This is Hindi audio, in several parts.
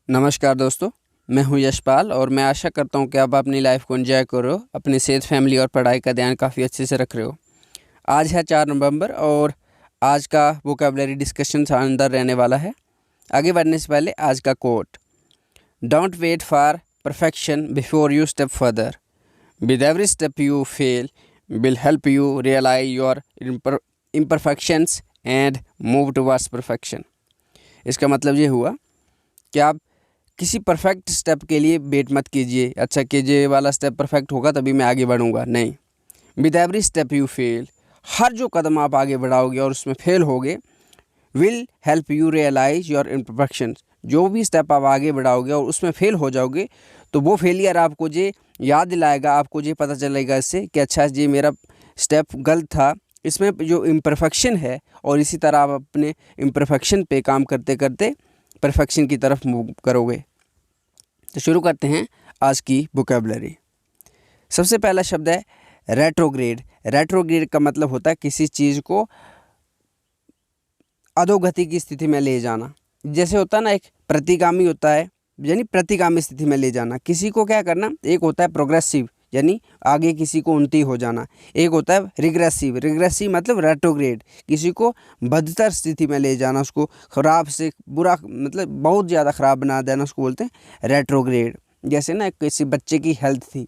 नमस्कार दोस्तों, मैं हूं यशपाल और मैं आशा करता हूं कि आप अपनी लाइफ को एंजॉय कर रहे हो, अपनी सेहत, फैमिली और पढ़ाई का ध्यान काफ़ी अच्छे से रख रहे हो। आज है 4 नवंबर और आज का वोकैबुलरी डिस्कशन शानदार रहने वाला है। आगे बढ़ने से पहले आज का quote, don't wait for perfection before you step further, with every step you fail will help you realise your imperfections and move towards perfection. इसका मतलब ये हुआ कि आप किसी परफेक्ट स्टेप के लिए वेट मत कीजिए, अच्छा कीजिए वाला स्टेप परफेक्ट होगा तभी मैं आगे बढ़ूंगा, नहीं। With every step you fail, हर जो कदम आप आगे बढ़ाओगे और उसमें फेल होगे, will help you realise your imperfections, जो भी स्टेप आप आगे बढ़ाओगे और उसमें फेल हो जाओगे तो वो फेलियर आपको ये याद दिलाएगा, आपको ये पता चलेगा इससे कि अच्छा ये मेरा स्टेप गलत था, इसमें जो इम्परफेक्शन है, और इसी तरह आप अपने इम्परफेक्शन पे काम करते करते परफेक्शन की तरफ मूव करोगे। तो शुरू करते हैं आज की वोकैबुलरी। सबसे पहला शब्द है रेट्रोग्रेड। रेट्रोग्रेड का मतलब होता है किसी चीज़ को अधोगति की स्थिति में ले जाना। जैसे होता है ना, एक प्रतिगामी होता है, यानी प्रतिगामी स्थिति में ले जाना। किसी को क्या करना, एक होता है प्रोग्रेसिव यानी आगे किसी को उन्नति हो जाना, एक होता है रिग्रेसिव। रिग्रेसिव मतलब रेट्रोग्रेड, किसी को बदतर स्थिति में ले जाना, उसको ख़राब से बुरा मतलब बहुत ज़्यादा ख़राब बना देना, उसको बोलते हैं रेट्रोग्रेड। जैसे ना किसी बच्चे की हेल्थ थी,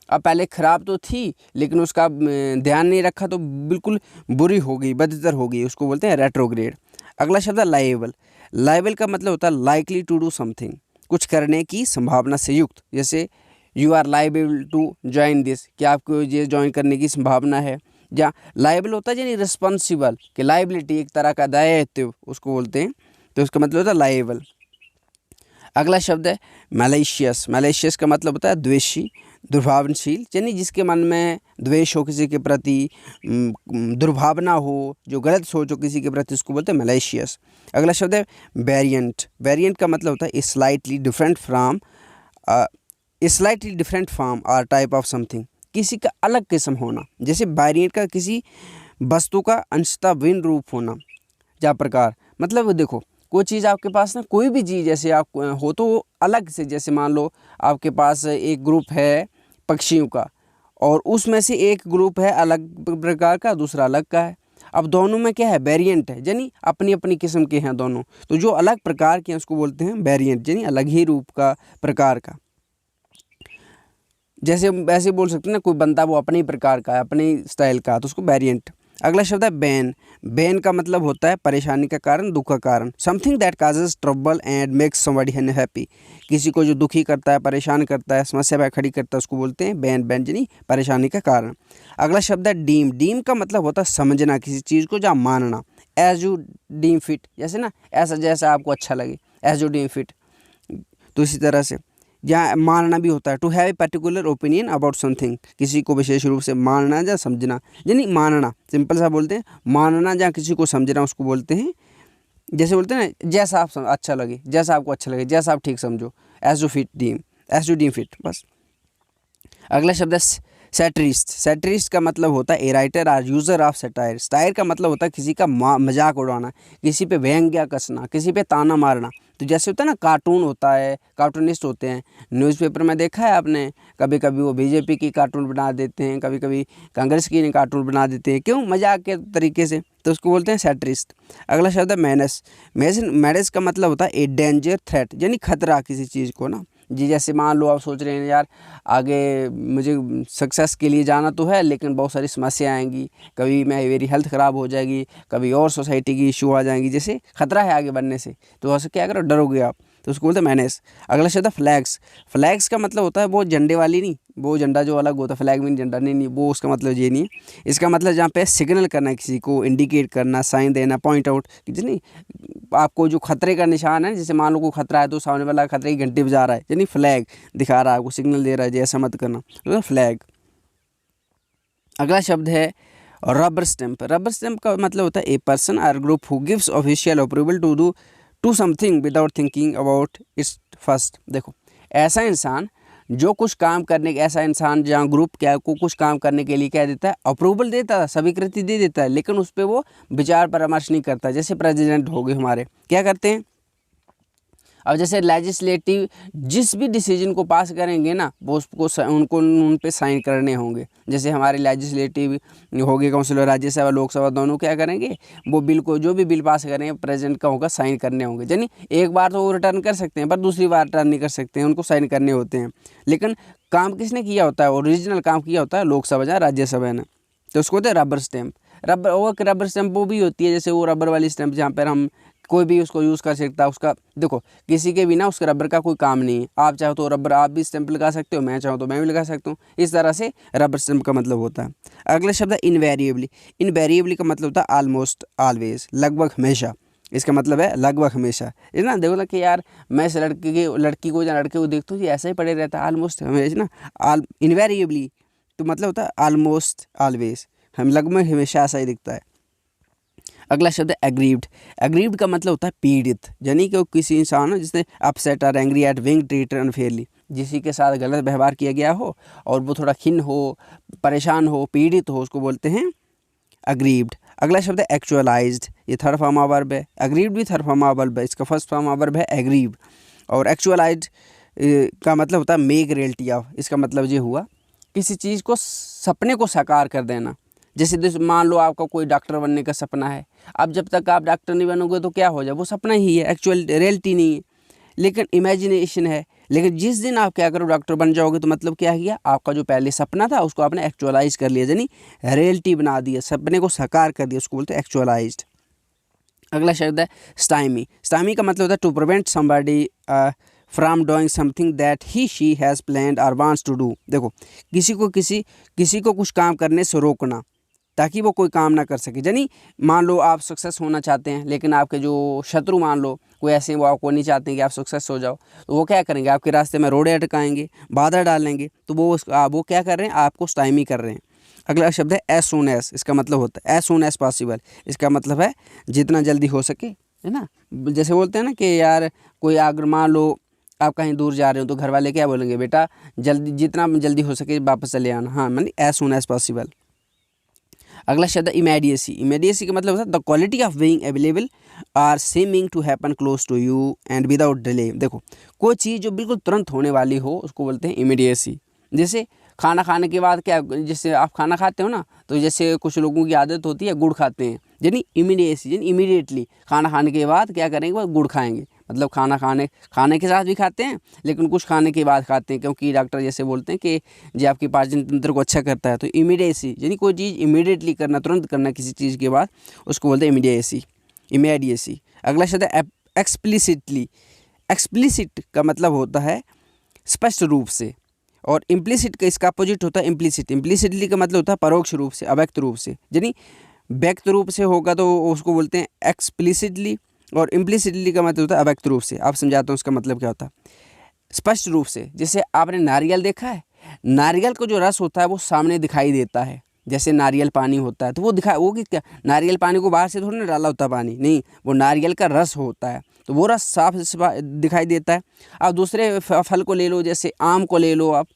अब पहले ख़राब तो थी लेकिन उसका ध्यान नहीं रखा तो बिल्कुल बुरी हो गई, बदतर हो गई, उसको बोलते हैं रेट्रोग्रेड। अगला शब्द है लायबल। लायबल का मतलब होता है लाइकली टू डू समथिंग, कुछ करने की संभावना से युक्त। जैसे you are liable to join this, कि आपको ये ज्वाइन करने की संभावना है। जहाँ लाइबल होता है यानी रिस्पॉन्सिबल, कि लाइबिलिटी एक तरह का दायित्व उसको बोलते हैं, तो उसका मतलब होता है लाइबल। अगला शब्द है मैलिशियस। मैलिशियस का मतलब होता है द्वेषी, दुर्भावनशील, यानी जिसके मन में द्वेष हो, किसी के प्रति दुर्भावना हो, जो गलत सोच हो किसी के प्रति, उसको बोलते हैं मैलिशियस। अगला शब्द है वेरिएंट। वेरिएंट का मतलब होता है slightly different from, slightly different form और टाइप ऑफ समथिंग, किसी का अलग किस्म होना। जैसे वेरिएंट का किसी वस्तु का अंशतः भिन्न रूप होना या प्रकार। मतलब देखो, कोई चीज़ आपके पास ना, कोई भी चीज़ जैसे आप हो तो वो अलग से, जैसे मान लो आपके पास एक ग्रुप है पक्षियों का और उसमें से एक ग्रुप है अलग प्रकार का, दूसरा अलग का है। अब दोनों में क्या है, वेरिएंट है, यानी अपनी अपनी किस्म के हैं दोनों, तो जो अलग प्रकार के हैं उसको बोलते हैं वेरिएंट, यानी अलग ही रूप का, प्रकार का। जैसे ऐसे बोल सकते हैं ना, कोई बंदा वो अपने प्रकार का है, अपने स्टाइल का, तो उसको वेरिएंट। अगला शब्द है बैन। बैन का मतलब होता है परेशानी का कारण, दुख का कारण। Something that causes trouble and makes somebody unhappy, किसी को जो दुखी करता है, परेशान करता है, समस्या पे खड़ी करता है, उसको बोलते हैं बैन। बैन यानी परेशानी का कारण। अगला शब्द है डीम। डीम का मतलब होता है समझना किसी चीज़ को, या मानना। एज यू डीम फिट, जैसे ना ऐसा जैसा आपको अच्छा लगे, एज यू डीम फिट, तो इसी तरह से जहाँ मानना भी होता है to have a particular opinion about something, किसी को विशेष रूप से मानना या समझना, यानी मानना सिंपल सा बोलते हैं, मानना या किसी को समझना उसको बोलते हैं, जैसे बोलते हैं ना, जैसा आप अच्छा लगे, जैसा आपको अच्छा लगे, जैसा आप ठीक समझो, as you fit deem, as you deem fit, बस। अगला शब्द है सैटरिस्ट। सैटरिस्ट का मतलब होता है a writer or user of satire. Satire का मतलब होता है किसी का मजाक उड़ाना, किसी पे व्यंग्य कसना, किसी पे ताना मारना। तो जैसे होता है ना, कार्टून होता है, कार्टूनिस्ट होते हैं, न्यूज़पेपर में देखा है आपने, कभी कभी वो बीजेपी की कार्टून बना देते हैं, कभी कभी कांग्रेस की कार्टून बना देते हैं, क्यों, मजाक के तरीके से, तो उसको बोलते हैं सैटरिस्ट। अगला शब्द है मैनस। मैनस का मतलब होता है ए डेंजर थ्रेट, यानी खतरा किसी चीज़ को ना। जी जैसे मान लो आप सोच रहे हैं यार आगे मुझे सक्सेस के लिए जाना तो है लेकिन बहुत सारी समस्या आएंगी, कभी मेरी हेल्थ ख़राब हो जाएगी, कभी और सोसाइटी की इशू आ जाएंगी, जैसे खतरा है आगे बढ़ने से, तो ऐसे क्या करो, डरोगे आप, तो उसको बोलते हैं मैनेस। अगला शब्द है फ्लैग्स। फ्लैग्स का मतलब होता है वो झंडे वाली नहीं, वो झंडा जो अलग होता है, फ्लैग मीन झंडा, नहीं वो उसका मतलब ये नहीं है। इसका मतलब जहाँ पे सिग्नल करना, किसी को इंडिकेट करना, साइन देना, पॉइंट आउट, नहीं आपको जो खतरे का निशान है, जैसे मान लो कोई खतरा है तो सामने वाला खतरे की घंटी बजा रहा है, यानी फ्लैग दिखा रहा है, आपको सिग्नल दे रहा है जी ऐसा मत करना, तो फ्लैग। अगला शब्द है रबर स्टैंप। रबर स्टैंप का मतलब होता है ए पर्सन और group who gives official approval to do to something without thinking about its first. देखो, ऐसा इंसान जो कुछ काम करने, ऐसा इंसान जहाँ ग्रुप क्या को कुछ काम करने के लिए क्या देता है, अप्रूवल देता है, स्वीकृति दे देता है, लेकिन उस पर वो विचार परामर्श नहीं करता। जैसे प्रेसिडेंट हो गए हमारे, क्या करते हैं, अब जैसे लेजिस्लेटिव जिस भी डिसीजन को पास करेंगे ना वो उसको उनको उन पे साइन करने होंगे। जैसे हमारे लेजिस्लेटिव हो गए, काउंसिलर, राज्यसभा, लोकसभा दोनों क्या करेंगे, वो बिल को जो भी बिल पास करेंगे प्रेसिडेंट का होगा, साइन करने होंगे। यानी एक बार तो वो रिटर्न कर सकते हैं पर दूसरी बार रिटर्न नहीं कर सकते हैं, उनको साइन करने होते हैं। लेकिन काम किसने किया होता है, ओरिजिनल काम किया होता है लोकसभा या राज्यसभा ने, तो उसको होता है रबर स्टैंप। रबर स्टैंप वो भी होती है, जैसे वो रबर वाली स्टैंप जहाँ पर हम कोई भी उसको यूज़ कर सकता है। उसका देखो किसी के बिना उसके रबर का कोई काम नहीं है। आप चाहो तो रबर आप भी स्टैंप लगा सकते हो, मैं चाहूँ तो मैं भी लगा सकता हूँ। इस तरह से रबर स्टैंप का मतलब होता है। अगला शब्द है इनवेरिएबली। इनवेरिएबली का मतलब होता है ऑलमोस्ट ऑलवेज, लगभग हमेशा। इसका मतलब है लगभग हमेशा। है ना, देखो ना कि यार मैं इस लड़की को या लड़के को देखता हूँ, ये ऐसा ही पड़े रहता है ऑलमोस्ट हमेशा ना। इनवेरिएबली तो मतलब होता है ऑलमोस्ट ऑलवेज, हम लगभग हमेशा ऐसा ही दिखता है। अगला शब्द है एग्रीव्ड। एग्रीव्ड का मतलब होता है पीड़ित, यानी कि किसी इंसान हो जिसने अपसेट और angry at being treated unfairly, किसी के साथ गलत व्यवहार किया गया हो और वो थोड़ा खिन्न हो, परेशान हो, पीड़ित हो, उसको बोलते हैं एग्रीव्ड। अगला शब्द है एक्चुअलाइज्ड। ये थर्ड फॉर्म ऑफ वर्ब है। एग्रीव्ड भी थर्ड फॉर्म ऑफ वर्ब है, इसका फर्स्ट फॉर्म ऑफ वर्ब है एग्रीव। और एक्चुअलाइज्ड का मतलब होता है मेक रियलिटी ऑफ। इसका मतलब ये हुआ किसी चीज़ को, सपने को साकार कर देना। जैसे मान लो आपका कोई डॉक्टर बनने का सपना है, अब जब तक आप डॉक्टर नहीं बनोगे तो क्या हो जाए, वो सपना ही है, एक्चुअल रियलिटी नहीं है, लेकिन इमेजिनेशन है। लेकिन जिस दिन आप क्या करो डॉक्टर बन जाओगे तो मतलब क्या किया, आपका जो पहले सपना था उसको आपने एक्चुअलाइज कर लिया, यानी रियलिटी बना दिया, सपने को साकार कर दिया, उसको बोलते हैं एक्चुअलाइज्ड। अगला शब्द है स्टाइमी। स्टाइमी का मतलब होता है to prevent somebody from doing something that he she has planned और वांट्स टू डू। देखो किसी को कुछ काम करने से रोकना ताकि वो कोई काम ना कर सके। यानी मान लो आप सक्सेस होना चाहते हैं, लेकिन आपके जो शत्रु मान लो कोई ऐसे वो आपको नहीं चाहते हैं कि आप सक्सेस हो जाओ, तो वो क्या करेंगे, आपके रास्ते में रोड़े अटकाएंगे, बाधा डालेंगे, तो वो क्या कर रहे हैं, आपको स्टाइमी कर रहे हैं। अगला शब्द है एज सून एज। इसका मतलब होता है एज सून एज पॉसिबल। इसका मतलब है जितना जल्दी हो सके, है ना। जैसे बोलते हैं ना कि यार कोई अगर मान लो आप कहीं दूर जा रहे हो तो घर वाले क्या बोलेंगे, बेटा जल्दी, जितना जल्दी हो सके वापस चले आना। हाँ, मतलब एज सून एज पॉसिबल। अगला शब्द है इमीडिएसी। इमीडिएसी का मतलब होता है the quality of being available or seeming to happen close to you and without delay. देखो कोई चीज़ जो बिल्कुल तुरंत होने वाली हो उसको बोलते हैं इमीडिएसी। जैसे खाना खाने के बाद क्या, जैसे आप खाना खाते हो ना, तो जैसे कुछ लोगों की आदत होती है गुड़ खाते हैं, यानी इमीडिएसी, यानी इमीडिएटली खाना खाने के बाद क्या करेंगे, वो गुड़ खाएंगे। मतलब खाने के साथ भी खाते हैं, लेकिन कुछ खाने के बाद खाते हैं, क्योंकि डॉक्टर जैसे बोलते हैं कि जो आपकी पाचन तंत्र को अच्छा करता है। तो इमीडिएसी यानी कोई चीज़ इमीडिएटली करना, तुरंत करना किसी चीज़ के बाद, उसको बोलते हैं इमीडिएसी। अगला शब्द है एक्सप्लिसिटली। एक्सप्लिसिट का मतलब होता है स्पष्ट रूप से, और इम्प्लिसिट का इसका अपोजिट होता है इम्प्लिसिट। इम्प्लिसिटली का मतलब होता है परोक्ष रूप से, अव्यक्त रूप से। यानी व्यक्त रूप से होगा तो उसको बोलते हैं एक्सप्लिसिटली, और इम्प्लिसिटली का मतलब होता है अव्यक्त रूप से। आप समझाता हूँ उसका मतलब क्या होता है। स्पष्ट रूप से, जैसे आपने नारियल देखा है, नारियल का जो रस होता है वो सामने दिखाई देता है। जैसे नारियल पानी होता है तो वो क्या, नारियल पानी को बाहर से थोड़ी ना डाला होता पानी, नहीं, वो नारियल का रस होता है, तो वो रस साफ दिखाई देता है। आप दूसरे फल को ले लो, जैसे आम को ले लो, आप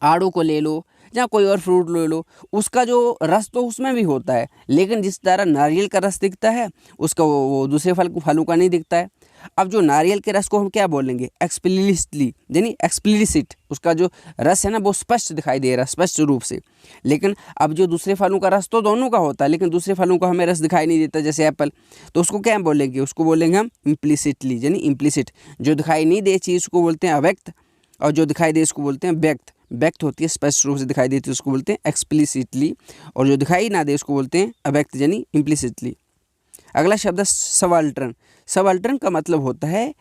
आड़ू को ले लो, या कोई और फ्रूट ले लो, उसका जो रस तो उसमें भी होता है, लेकिन जिस तरह नारियल का रस दिखता है उसका वो दूसरे फलों का नहीं दिखता है। अब जो नारियल के रस को हम क्या बोलेंगे, एक्सप्लिसिटली, यानी एक्सप्लिसिट, उसका जो रस है ना वो स्पष्ट दिखाई दे रहा है, स्पष्ट रूप से। लेकिन अब जो दूसरे फलों का रस तो दोनों का होता है, लेकिन दूसरे फलों का हमें रस दिखाई नहीं देता, जैसे एप्पल, तो उसको क्या बोलेंगे, उसको बोलेंगे हम इम्प्लिसिटली, यानी इम्प्लिसिट। जो दिखाई नहीं दे चीज़ को बोलते हैं अव्यक्त, और जो दिखाई दे इसको बोलते हैं व्यक्त। व्यक्त होती है स्पष्ट रूप से दिखाई देती है, उसको बोलते हैं एक्सप्लिसिटली, और जो दिखाई ना दे उसको बोलते हैं अव्यक्त, यानी इम्प्लिसिटली। अगला शब्द है सबाल्टर्न। सबाल्टर्न का मतलब होता है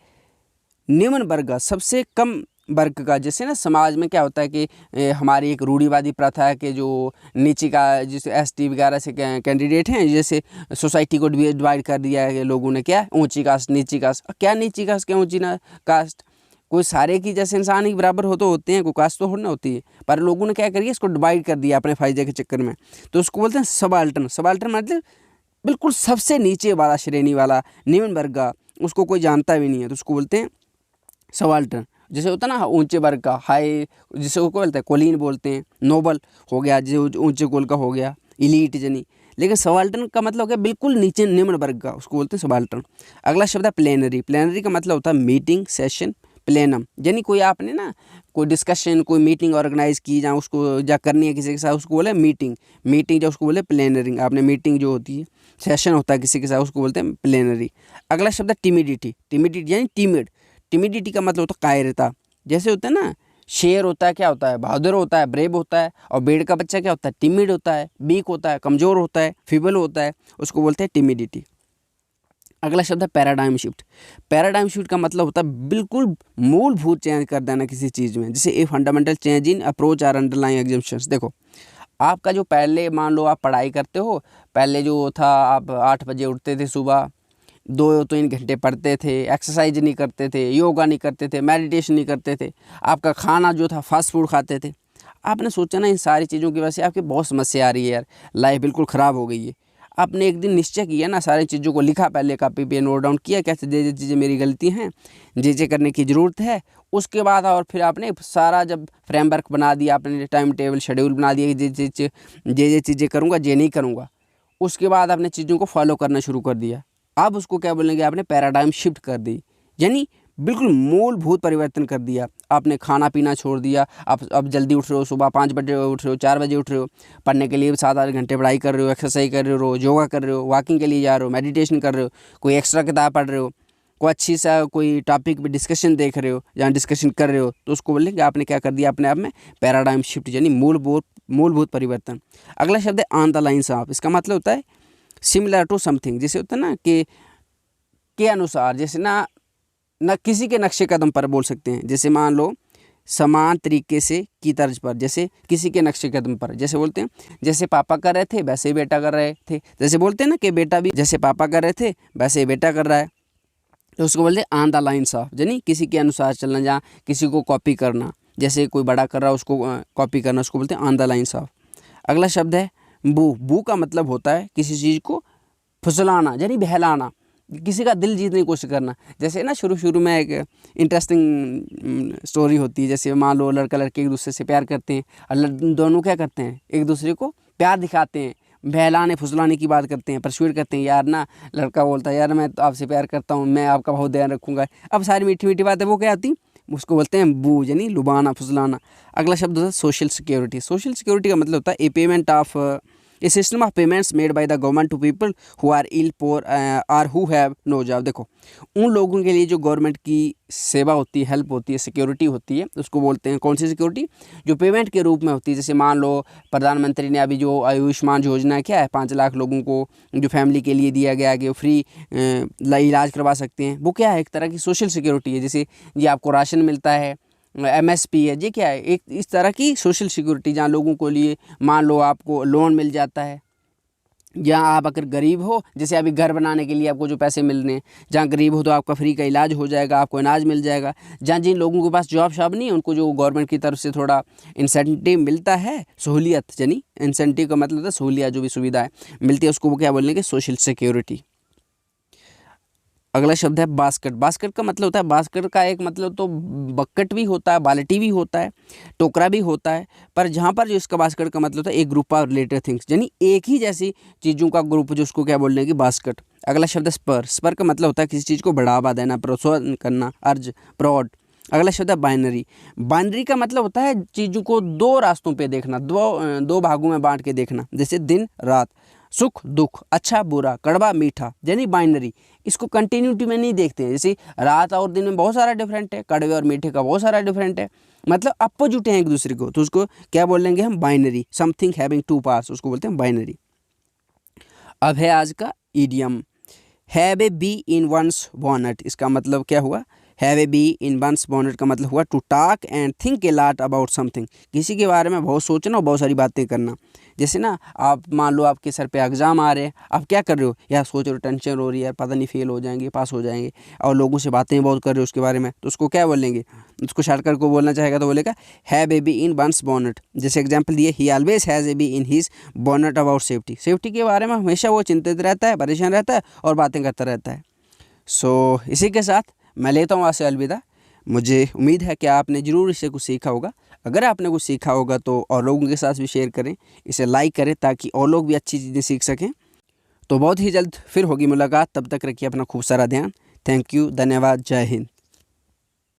निम्न वर्ग का, सबसे कम वर्ग का। जैसे ना समाज में क्या होता है कि हमारी एक रूढ़िवादी प्रथा है कि जो नीचे का, जैसे एसटी वगैरह से कैंडिडेट हैं, जैसे सोसाइटी को डिवाइड कर दिया है लोगों ने, क्या ऊंची कास्ट नीची कास्ट। क्या नीची कास्ट, क्या ऊंची ना कास्ट, कोई सारे की जैसे इंसान ही बराबर होते हैं, कोई कास्ट तो होना होती है, पर लोगों ने क्या करिए इसको डिवाइड कर दिया अपने फायदे के चक्कर में, तो उसको बोलते हैं सबाल्टर्न। सबाल्टर्न मतलब बिल्कुल सबसे नीचे वाला, श्रेणी वाला, निम्न वर्ग का, उसको कोई जानता भी नहीं है, तो उसको बोलते हैं सबाल्टर्न। जैसे होता है ना ऊंचे वर्ग का, हाई, जिसे वो बोलते हैं कोलीन बोलते हैं, नोबल हो गया जो ऊंचे कुल का हो गया, इलीट, यानी। लेकिन सबाल्टर्न का मतलब हो गया बिल्कुल नीचे, निम्न वर्ग का, उसको बोलते हैं सबाल्टर्न। अगला शब्द है प्लेनरी। प्लेनरी का मतलब होता है मीटिंग, सेशन, प्लेनम, यानी कोई आपने ना कोई डिस्कशन, कोई मीटिंग ऑर्गेनाइज की जहाँ उसको जा करनी है किसी के साथ, उसको बोले मीटिंग। मीटिंग जो उसको बोले प्लेनरी। आपने मीटिंग जो होती है, सेशन होता है किसी के साथ, उसको बोलते हैं प्लेनरी। अगला शब्द है टिमिडिटी। टिमिडिटी यानी टिमिड। टिमिडिटी का मतलब होता है कायरता। जैसे होता है ना, शेर होता है, क्या होता है, बहादुर होता है, ब्रेव होता है। और भेड़ का बच्चा क्या होता है, टिमिड होता है, वीक होता है, कमज़ोर होता है, फीबल होता है, उसको बोलते हैं टिमिडिटी। अगला शब्द है पैराडाइम शिफ्ट। पैराडाइम शिफ्ट का मतलब होता है बिल्कुल मूलभूत चेंज कर देना किसी चीज़ में, जैसे a fundamental change in approach or underlying assumptions. देखो, आपका जो पहले मान लो आप पढ़ाई करते हो, पहले जो था आप 8 बजे उठते थे सुबह, 2-3 घंटे पढ़ते थे, एक्सरसाइज नहीं करते थे, योगा नहीं करते थे, मेडिटेशन नहीं करते थे, आपका खाना जो था फास्ट फूड खाते थे। आपने सोचा ना इन सारी चीज़ों की वजह से आपकी बहुत समस्या आ रही है यार, लाइफ बिल्कुल ख़राब हो गई है। आपने एक दिन निश्चय किया ना, सारी चीज़ों को लिखा, पहले कॉपी पे नोट डाउन किया, कैसे जे चीज़ें मेरी गलती हैं, जे करने की ज़रूरत है। उसके बाद और फिर आपने सारा जब फ्रेमवर्क बना दिया, आपने टाइम टेबल शेड्यूल बना दिया कि जे चीज़ें करूँगा, जे नहीं करूँगा। उसके बाद आपने चीज़ों को फॉलो करना शुरू कर दिया। अब उसको क्या बोलेंगे, आपने पैराडाइम शिफ्ट कर दी, यानी बिल्कुल मूलभूत परिवर्तन कर दिया। आपने खाना पीना छोड़ दिया, आप अब जल्दी उठ रहे हो, सुबह 5 बजे उठ रहे हो, 4 बजे उठ रहे हो, पढ़ने के लिए 7-8 घंटे पढ़ाई कर रहे हो, एक्सरसाइज कर रहे हो, योगा कर रहे हो, वॉकिंग के लिए जा रहे हो, मेडिटेशन कर रहे हो, कोई एक्स्ट्रा किताब पढ़ रहे हो, कोई अच्छी सा कोई टॉपिक पे डिस्कशन देख रहे हो, जहाँ डिस्कशन कर रहे हो, तो उसको बोलेंगे आपने क्या कर दिया अपने आप में, पैराडाइम शिफ्ट, यानी मूलभूत परिवर्तन। अगला शब्द है ऑन द लाइन्स ऑफ। इसका मतलब होता है सिमिलर टू समथिंग। जैसे होता है ना कि के अनुसार, जैसे ना किसी के नक्शे कदम पर बोल सकते हैं। जैसे मान लो समान तरीके से की तर्ज पर, जैसे किसी के नक्शे कदम पर, जैसे बोलते हैं जैसे पापा कर रहे थे वैसे ही बेटा कर रहे थे। जैसे बोलते हैं ना कि बेटा भी जैसे पापा कर रहे थे वैसे ही बेटा कर रहा है, तो उसको बोलते हैं ऑन द लाइन्स ऑफ, यानी किसी के अनुसार चलना, जहाँ किसी को कॉपी करना, जैसे कोई बड़ा कर रहा है उसको कॉपी करना, उसको बोलते हैं ऑन द लाइन्स ऑफ। अगला शब्द है बू। बू का मतलब होता है किसी चीज़ को फुसलाना, यानी बहलाना, किसी का दिल जीतने की कोशिश करना। जैसे ना शुरू में एक इंटरेस्टिंग स्टोरी होती है, जैसे मान लो लड़का लड़की एक दूसरे से प्यार करते हैं, और दोनों क्या करते हैं, एक दूसरे को प्यार दिखाते हैं, बहलाने फुसलाने की बात करते हैं, परसुएट करते हैं। यार ना, लड़का बोलता है यार मैं तो आपसे प्यार करता हूँ, मैं आपका बहुत ध्यान रखूँगा। अब सारी मीठी मीठी बातें वो क्या आती, उसको बोलते हैं बू, यानी लुभाना, फुसलाना। अगला शब्द होता है सोशल सिक्योरिटी। सोशल सिक्योरिटी का मतलब होता है a payment of a system of payments made by the government to people who are ill, poor or who have no job. देखो, उन लोगों के लिए जो गवर्नमेंट की सेवा होती है, हेल्प होती है, सिक्योरिटी होती है, उसको बोलते हैं कौन सी सिक्योरिटी, जो पेमेंट के रूप में होती है। जैसे मान लो प्रधानमंत्री ने अभी जो आयुष्मान योजना क्या है, 5 लाख लोगों को जो फैमिली के लिए दिया गया कि फ्री इलाज करवा सकते हैं, वो क्या है, एक तरह की सोशल सिक्योरिटी है। जैसे ये आपको राशन मिलता है, MSP है, ये क्या है, एक इस तरह की सोशल सिक्योरिटी, जहाँ लोगों को लिए मान लो आपको लोन मिल जाता है। जहाँ आप अगर गरीब हो, जैसे अभी घर बनाने के लिए आपको जो पैसे मिल रहे हैं, जहाँ गरीब हो तो आपका फ्री का इलाज हो जाएगा, आपको अनाज मिल जाएगा। जहाँ जिन लोगों के पास जॉब शॉब नहीं है, उनको जो गवर्नमेंट की तरफ से थोड़ा इंसेंटिव मिलता है, सहूलियत, यानी इंसेंटिव का मतलब है सहूलियत, जो भी सुविधा है मिलती है, उसको वो क्या बोलेंगे, सोशल सिक्योरिटी। अगला शब्द है बास्केट। बास्केट का मतलब होता है, बास्केट का एक मतलब तो बकेट भी होता है, बाल्टी भी होता है, टोकरा भी होता है, पर जहाँ पर जो इसका बास्केट का मतलब होता है एक ग्रुप ऑफ रिलेटेड थिंग्स, यानी एक ही जैसी चीज़ों का ग्रुप, जो उसको क्या बोलने की बास्केट। अगला शब्द है स्पर। स्पर का मतलब होता है किसी चीज़ को बढ़ावा देना, प्रोत्साहन करना, अर्ज, प्रौड। अगला शब्द है बाइनरी। बाइनरी का मतलब होता है चीज़ों को 2 रास्तों पे देखना, दो भागों में बांट के देखना, जैसे दिन रात, सुख दुख, अच्छा बुरा, कड़वा मीठा, यानी बाइनरी। इसको कंटिन्यूटी में नहीं देखते हैं, जैसे रात और दिन में बहुत सारा डिफरेंट है, कड़वे और मीठे का बहुत सारा डिफरेंट है, मतलब अपोजिट हैं एक दूसरे को, तो उसको क्या बोलेंगे हम, बाइनरी। समथिंग हैविंग 2 पार्ट्स, उसको बोलते हैं बाइनरी। अब है आज का idiom, have a bee in one's bonnet. इसका मतलब क्या हुआ, have a bee in one's bonnet का मतलब हुआ to talk and think a lot about something, किसी के बारे में बहुत सोचना और बहुत सारी बातें करना। जैसे ना आप मान लो आपके सर पे एग्ज़ाम आ रहे हैं, आप क्या कर रहे हो, यार सोच रहे हो, टेंशन हो रही है यार, पता नहीं फेल हो जाएंगे पास हो जाएंगे, और लोगों से बातें बहुत कर रहे हो उसके बारे में, तो उसको क्या बोलेंगे, उसको शॉर्टकट को बोलना चाहेगा तो बोलेगा have a bee in one's bonnet. जैसे एग्जाम्पल दिए, he always has a bee in his bonnet about safety. Safety के बारे में हमेशा वो चिंतित रहता है, परेशान रहता है और बातें करता रहता है। सो इसी के साथ मैं लेता हूँ आपसे अलविदा। मुझे उम्मीद है कि आपने ज़रूर इससे कुछ सीखा होगा। अगर आपने कुछ सीखा होगा तो और लोगों के साथ भी शेयर करें, इसे लाइक करें ताकि और लोग भी अच्छी चीज़ें सीख सकें। तो बहुत ही जल्द फिर होगी मुलाकात, तब तक रखिए अपना खूब सारा ध्यान। थैंक यू, धन्यवाद, जय हिंद।